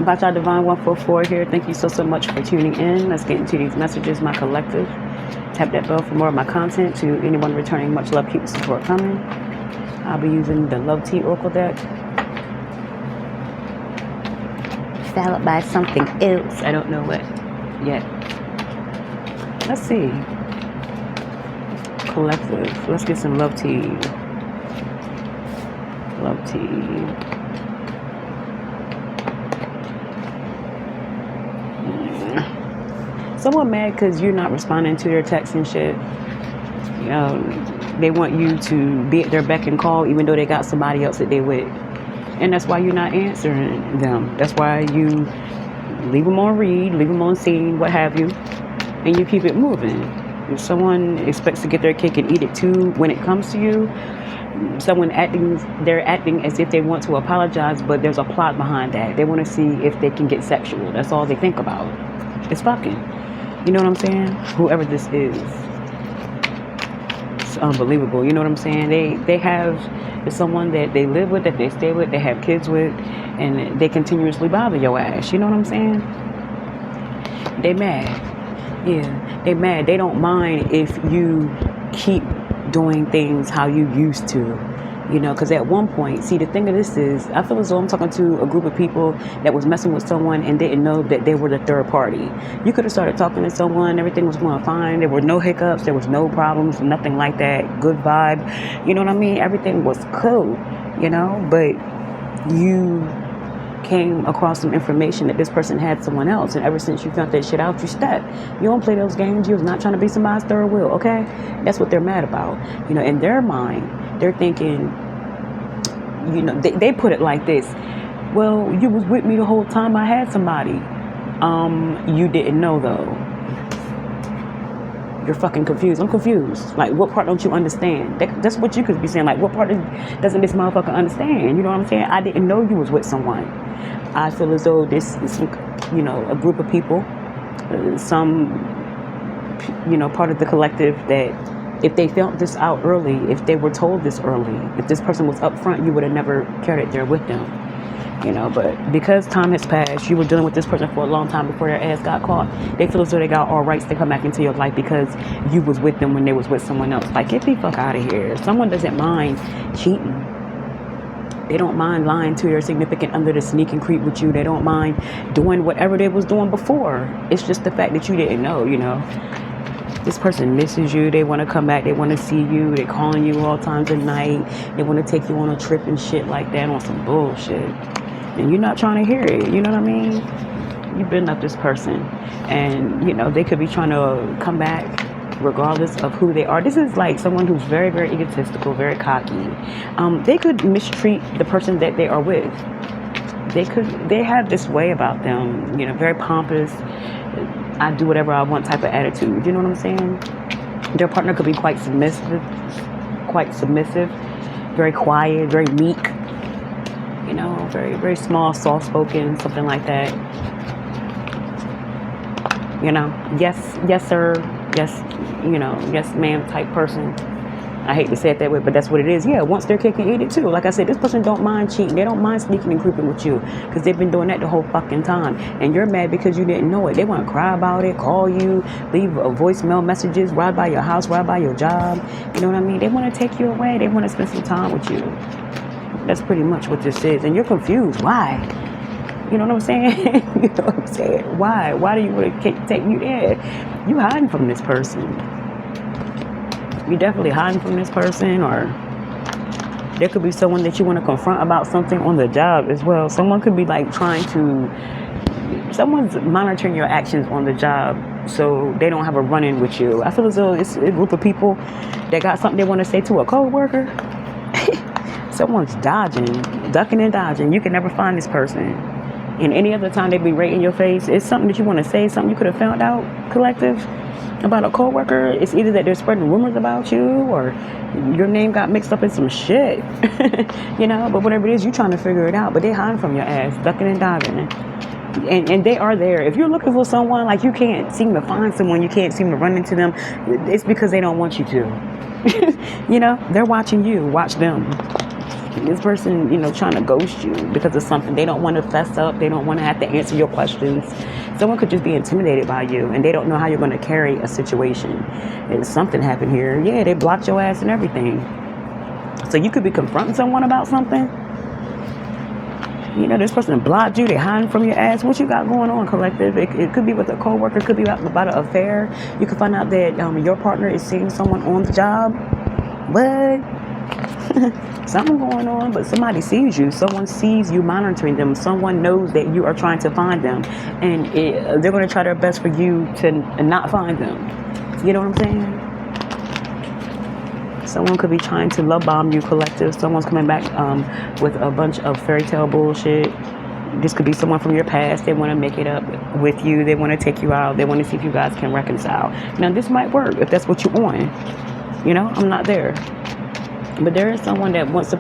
Bacha Divine 144 here. Thank you so much for tuning in. Let's get into these messages, my collective. Tap that bell for more of my content. To anyone returning, much love, keep the support coming. I'll be using the Love Tea Oracle deck, followed by something else. I don't know what yet. Let's see. Collective. Let's get some Love Tea. Love Tea. Someone mad because you're not responding to their texts and shit. You know, they want you to be at their beck and call even though they got somebody else that they with. And that's why you're not answering them. That's why you leave them on read, leave them on scene, what have you, and you keep it moving. If someone expects to get their cake and eat it too when it comes to you, they're acting as if they want to apologize, but there's a plot behind that. They want to see if they can get sexual. That's all they think about. It's fucking. You know what I'm saying? Whoever this is. It's unbelievable. You know what I'm saying? They have someone that they live with, that they stay with, they have kids with, and they continuously bother your ass. You know what I'm saying? They mad. Yeah, they mad. They don't mind if you keep doing things how you used to. You know, because at one point, see, the thing of this is, I feel as though I'm talking to a group of people that was messing with someone and didn't know that they were the third party. You could have started talking to someone, everything was going fine, there were no hiccups, there was no problems, nothing like that, good vibe, you know what I mean? Everything was cool, you know, but you came across some information that this person had someone else, and ever since you found that shit out, you stepped. You don't play those games. You're not trying to be somebody's third wheel, okay? That's what they're mad about. You know, in their mind, they're thinking, you know, they put it like this: well, you was with me the whole time I had somebody. You didn't know though. You're fucking confused. I'm confused. Like, what part don't you understand? That's what you could be saying. Like, what part doesn't this motherfucker understand? You know what I'm saying? I didn't know you was with someone. I feel as though this is, you know, a group of people, some, you know, part of the collective that if they felt this out early, if they were told this early, if this person was up front, you would have never carried it there with them. You know, but because time has passed, you were dealing with this person for a long time before their ass got caught. They feel as though they got all rights to come back into your life because you was with them when they was with someone else. Like, get the fuck out of here. Someone doesn't mind cheating. They don't mind lying to their significant other to sneak and creep with you. They don't mind doing whatever they was doing before. It's just the fact that you didn't know, you know. This person misses you. They want to come back. They want to see you. They're calling you all times of night. They want to take you on a trip and shit like that on some bullshit. And you're not trying to hear it. You know what I mean? You've been up this person. And, you know, they could be trying to come back regardless of who they are. This is like someone who's very, very egotistical, very cocky. They could mistreat the person that they are with. They have this way about them, you know, very pompous, I do whatever I want type of attitude. You know what I'm saying? Their partner could be quite submissive, very quiet, very meek, you know, very, very small, soft-spoken, something like that. You know, yes, sir, yes, you know, yes, ma'am type person. I hate to say it that way, but that's what it is. Yeah, once they're kicking, eat it too. Like I said, this person don't mind cheating. They don't mind sneaking and creeping with you because they've been doing that the whole fucking time. And you're mad because you didn't know it. They want to cry about it, call you, leave a voicemail messages, ride by your house, ride by your job. You know what I mean? They want to take you away. They want to spend some time with you. That's pretty much what this is. And you're confused. Why? You know what I'm saying? You know what I'm saying? Why? Why do you want to take you there? You hiding from this person. You're definitely hiding from this person, or there could be someone that you want to confront about something on the job as well. Someone could be like someone's monitoring your actions on the job so they don't have a run-in with you. I feel as though it's a group of people that got something they want to say to a coworker. Someone's ducking and dodging. You can never find this person. And any other time they be right in your face, it's something that you want to say, something you could have found out, collective, about a coworker. It's either that they're spreading rumors about you or your name got mixed up in some shit. You know, but whatever it is, you're trying to figure it out. But they hiding from your ass, ducking and dodging. And they are there. If you're looking for someone, like you can't seem to find someone, you can't seem to run into them, it's because they don't want you to. You know, they're watching you. Watch them. This person, trying to ghost you because of something. They don't want to fess up. They don't want to have to answer your questions. Someone could just be intimidated by you, and they don't know how you're going to carry a situation. And something happened here. Yeah, they blocked your ass and everything. So you could be confronting someone about something. This person blocked you. They're hiding from your ass. What you got going on, collective? It could be with a coworker. It could be about an affair. You could find out that your partner is seeing someone on the job. What? Something going on, but somebody sees you. Someone sees you monitoring them. Someone knows that you are trying to find them, and they're going to try their best for you to not find them. You know what I'm saying? Someone could be trying to love bomb you, collective. Someone's coming back with a bunch of fairy tale bullshit. This could be someone from your past. They want to make it up with you. They want to take you out. They want to see if you guys can reconcile. Now, this might work if that's what you want. I'm not there. But there is someone that wants to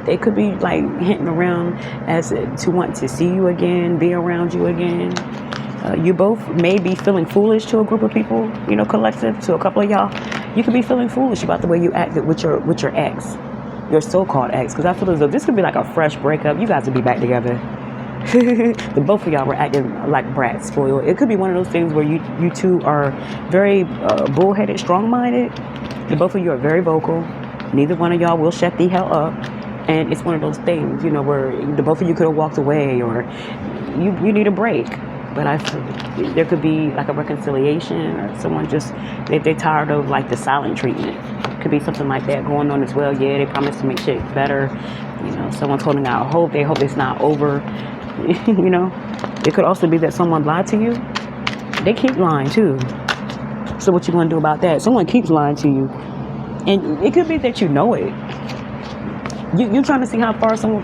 they could be like hinting around as to want to see you again, be around you again. You both may be feeling foolish to a group of people, collective, to a couple of y'all. You could be feeling foolish about the way you acted with your ex, your so-called ex. Because I feel as though this could be like a fresh breakup. You guys would be back together. The both of y'all were acting like brats, spoiled. It could be one of those things where you two are very bullheaded, strong-minded. The both of you are very vocal. Neither one of y'all will shut the hell up. And it's one of those things, where the both of you could have walked away, or you need a break. But there could be like a reconciliation, or someone just, they're tired of like the silent treatment. Could be something like that going on as well. Yeah, they promise to make shit better. Someone's holding out hope. They hope it's not over. It could also be that someone lied to you. They keep lying too. So what you gonna do about that? Someone keeps lying to you. And it could be that you know it. You're trying to see how far someone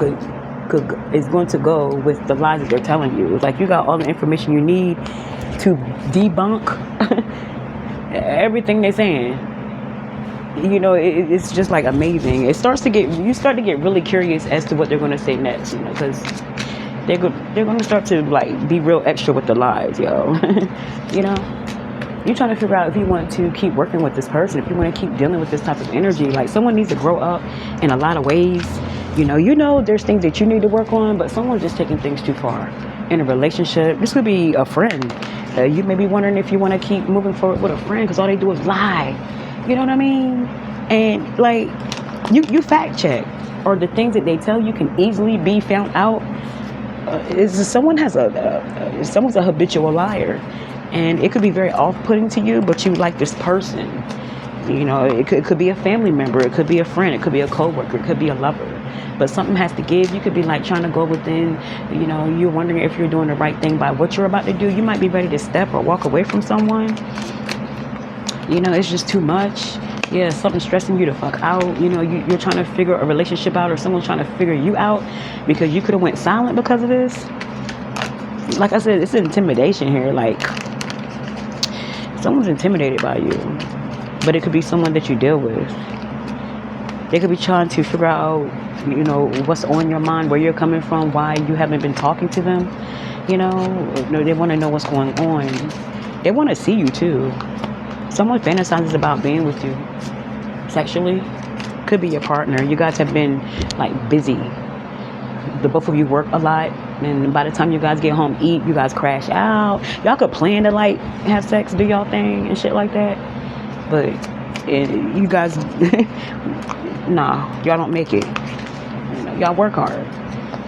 is going to go with the lies that they're telling you. It's like you got all the information you need to debunk everything they're saying. It's just like amazing. You start to get really curious as to what they're going to say next. Because they're going to start to like be real extra with the lies, yo. You're trying to figure out if you want to keep working with this person, if you want to keep dealing with this type of energy. Like, someone needs to grow up in a lot of ways. There's things that you need to work on, but someone's just taking things too far. In a relationship, this could be a friend. You may be wondering if you want to keep moving forward with a friend because all they do is lie. You know what I mean? And, like, you fact check. Or the things that they tell you can easily be found out. Someone's a habitual liar. And it could be very off-putting to you, but you like this person. It could be a family member. It could be a friend. It could be a coworker. It could be a lover. But something has to give. You could be like trying to go within, you're wondering if you're doing the right thing by what you're about to do. You might be ready to step or walk away from someone. It's just too much. Yeah, something's stressing you the fuck out. You're trying to figure a relationship out, or someone's trying to figure you out because you could have went silent because of this. Like I said, it's intimidation here. Like, someone's intimidated by you, but it could be someone that you deal with. They could be trying to figure out, what's on your mind, where you're coming from, why you haven't been talking to them. They want to know what's going on. They want to see you too. Someone fantasizes about being with you sexually. Could be your partner. You guys have been like busy. The both of you work a lot, and by the time you guys get home, eat, you guys crash out. Y'all could plan to like have sex, do y'all thing and shit like that, but you guys nah, y'all don't make it. Y'all work hard.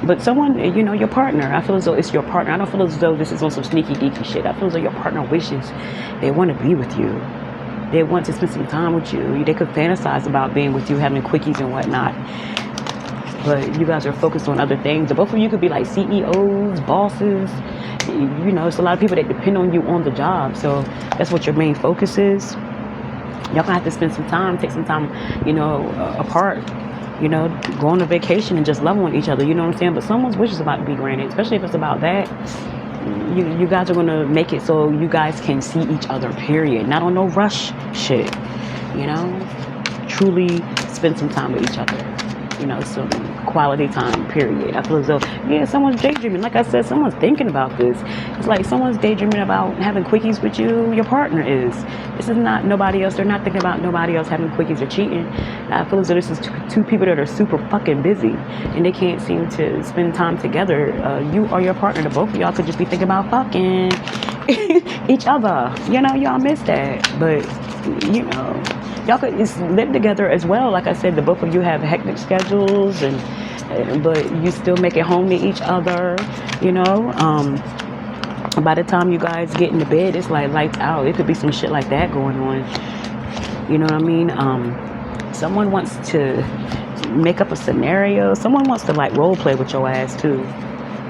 But someone, your partner, I feel as though it's your partner. I don't feel as though this is on some sneaky deaky shit. I feel as though your partner wishes they want to be with you. They want to spend some time with you. They could fantasize about being with you, having quickies and whatnot. But you guys are focused on other things. The both of you could be like CEOs, bosses. It's a lot of people that depend on you on the job. So that's what your main focus is. Y'all gonna have to spend some time, take some time, apart. Go on a vacation and just love on each other. You know what I'm saying? But someone's wish is about to be granted, especially if it's about that. You guys are gonna make it so you guys can see each other, period. Not on no rush shit. Truly spend some time with each other. some quality time, period. I feel as though, yeah, someone's daydreaming. Like I said, someone's thinking about this. It's like someone's daydreaming about having quickies with you. Your partner is. This is not nobody else. They're not thinking about nobody else having quickies or cheating. I feel as though this is two people that are super fucking busy and they can't seem to spend time together. You or your partner, the both of y'all could just be thinking about fucking each other. Y'all miss that. But, y'all could live together as well. Like I said, the both of you have hectic schedules, but you still make it home to each other. By the time you guys get into bed, it's like lights out. It could be some shit like that going on. You know what I mean? Someone wants to make up a scenario. Someone wants to role play with your ass too.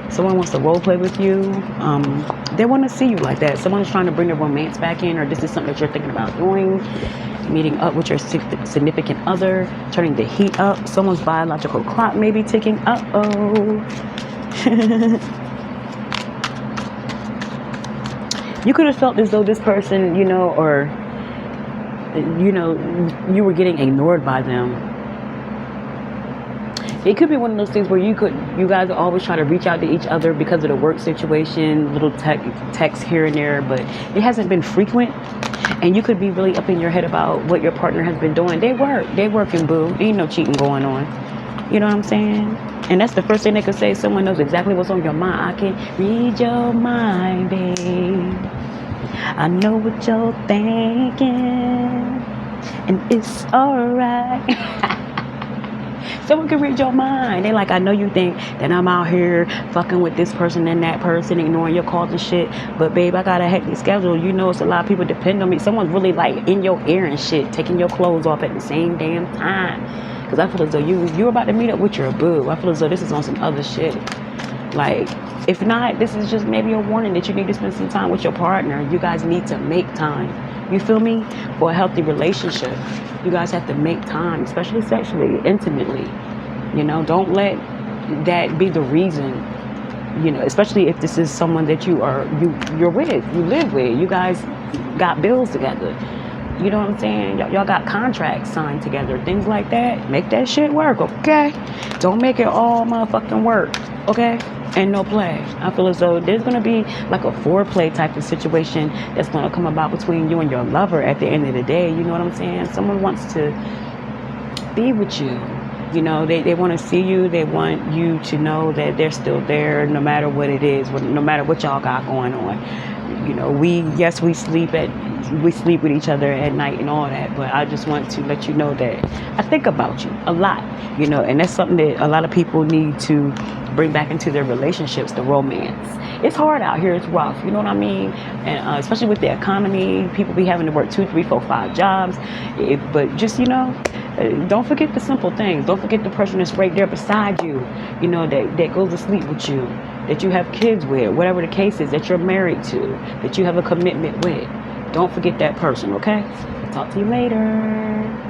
Someone wants to role play with you. They want to see you like that. Someone's trying to bring the romance back in, or this is something that you're thinking about doing. Meeting up with your significant other, turning the heat up. Someone's biological clock may be ticking. You could have felt as though this person, you were getting ignored by them. It could be one of those things where you guys are always trying to reach out to each other because of the work situation, little texts here and there, but it hasn't been frequent. And you could be really up in your head about what your partner has been doing. They working, boo. Ain't no cheating going on. You know what I'm saying? And that's the first thing they could say. Someone knows exactly what's on your mind. I can read your mind, babe. I know what you're thinking, and it's alright. Someone can read your mind. They like, I know you think that I'm out here fucking with this person and that person, ignoring your calls and shit. But babe, I got a hectic schedule. It's a lot of people depend on me. Someone's really in your ear and shit, taking your clothes off at the same damn time. Because I feel as though you're about to meet up with your boo. I feel as though this is on some other shit. If not, this is just maybe a warning that you need to spend some time with your partner. You guys need to make time. You feel me? For a healthy relationship, you guys have to make time, especially sexually, intimately. Don't let that be the reason. Especially if this is someone that you're with, you live with. You guys got bills together. You know what I'm saying? Y'all got contracts signed together, things like that. Make that shit work, okay? Don't make it all motherfucking work, okay? And no play. I feel as though there's going to be a foreplay type of situation that's going to come about between you and your lover at the end of the day. You know what I'm saying? Someone wants to be with you. They want to see you. They want you to know that they're still there no matter what it is, no matter what y'all got going on. We sleep with each other at night and all that, but I just want to let you know that I think about you a lot, and that's something that a lot of people need to bring back into their relationships, the romance. It's hard out here. It's rough. You know what I mean? And especially with the economy, people be having to work 2, 3, 4, 5 jobs. But just, don't forget the simple things. Don't forget the person that's right there beside you, that goes to sleep with you, that you have kids with, whatever the case is, that you're married to, that you have a commitment with. Don't forget that person, okay? Talk to you later.